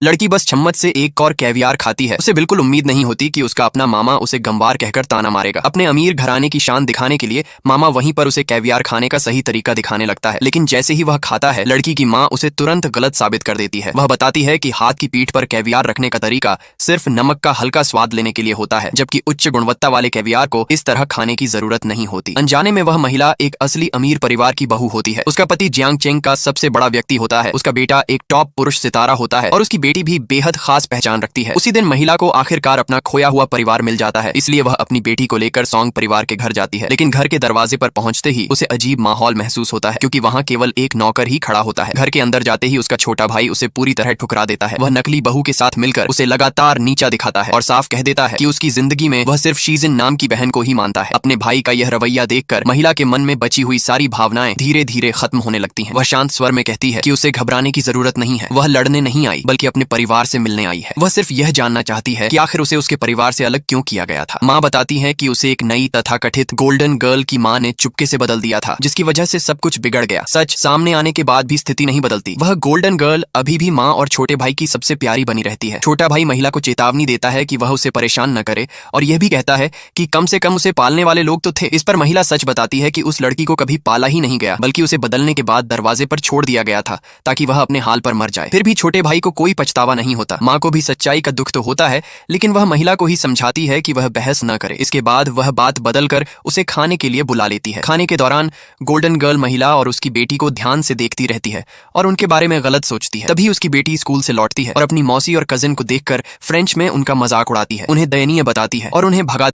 लड़की बस चम्मच से एक और कैवियार खाती है। उसे बिल्कुल उम्मीद नहीं होती कि उसका अपना मामा उसे गंवार कहकर ताना मारेगा। अपने अमीर घराने की शान दिखाने के लिए मामा वहीं पर उसे कैवियार खाने का सही तरीका दिखाने लगता है, लेकिन जैसे ही वह खाता है लड़की की माँ उसे तुरंत गलत साबित कर देती है। वह बताती है कि हाथ की पीठ पर कैवियार रखने का तरीका सिर्फ नमक का हल्का स्वाद लेने के लिए होता है, जबकि उच्च गुणवत्ता वाले कैवियार को इस तरह खाने की जरूरत नहीं होती। अनजाने में वह महिला एक असली अमीर परिवार की बहू होती है। उसका पति जियांग चेंग का सबसे बड़ा व्यक्ति होता है, उसका बेटा एक टॉप पुरुष सितारा होता है और उसकी बेटी भी बेहद खास पहचान रखती है। उसी दिन महिला को आखिरकार अपना खोया हुआ परिवार मिल जाता है, इसलिए वह अपनी बेटी को लेकर सॉन्ग परिवार के घर जाती है। लेकिन घर के दरवाजे पर पहुंचते ही उसे अजीब माहौल महसूस होता है, क्योंकि वहां केवल एक नौकर ही खड़ा होता है। घर के अंदर जाते ही उसका छोटा भाई उसे पूरी तरह ठुकरा देता है। वह नकली बहू के साथ मिलकर उसे लगातार नीचा दिखाता है और साफ कह देता है कि उसकी जिंदगी में वह सिर्फ शीजिन नाम की बहन को ही मानता है। अपने भाई का यह रवैया देखकर महिला के मन में बची हुई सारी भावनाएं धीरे धीरे खत्म होने लगती हैं। वह शांत स्वर में कहती है कि उसे घबराने की जरूरत नहीं है, वह लड़ने नहीं आई बल्कि अपने परिवार से मिलने आई है। वह सिर्फ यह जानना चाहती है कि आखिर उसे उसके परिवार से अलग क्यों किया गया था। माँ बताती है कि उसे एक नई तथाकथित गोल्डन गर्ल की माँ ने चुपके से बदल दिया था, जिसकी वजह से सब कुछ बिगड़ गया। सच सामने आने के बाद भी स्थिति नहीं बदलती। वह गोल्डन गर्ल अभी भी माँ और छोटे भाई की सबसे प्यारी बनी रहती है। छोटा भाई महिला को चेतावनी देता है कि वह उसे परेशान न करे और यह भी कहता है कि कम से कम उसे पालने वाले लोग तो थे। इस पर महिला सच बताती है कि उस लड़की को कभी पाला ही नहीं गया, बल्कि उसे बदलने के बाद दरवाजे पर छोड़ दिया गया था ताकि वह अपने हाल पर मर जाए। फिर भी छोटे भाई को कोई पछतावा नहीं होता। माँ को भी सच्चाई का दुख तो होता है, लेकिन वह महिला को ही समझाती है कि वह बहस न करे। इसके बाद वह बात बदलकर उसे खाने के लिए बुला लेती है। खाने के दौरान गोल्डन गर्ल महिला और उसकी बेटी को ध्यान से देखती रहती है और उनके बारे में गलत सोचती है। तभी उसकी बेटी स्कूल से लौटती है और अपनी मौसी और कजिन को देखकर फ्रेंच में उनका मजाक उड़ाती है, उन्हें दयनीय बताती है और उन्हें भगा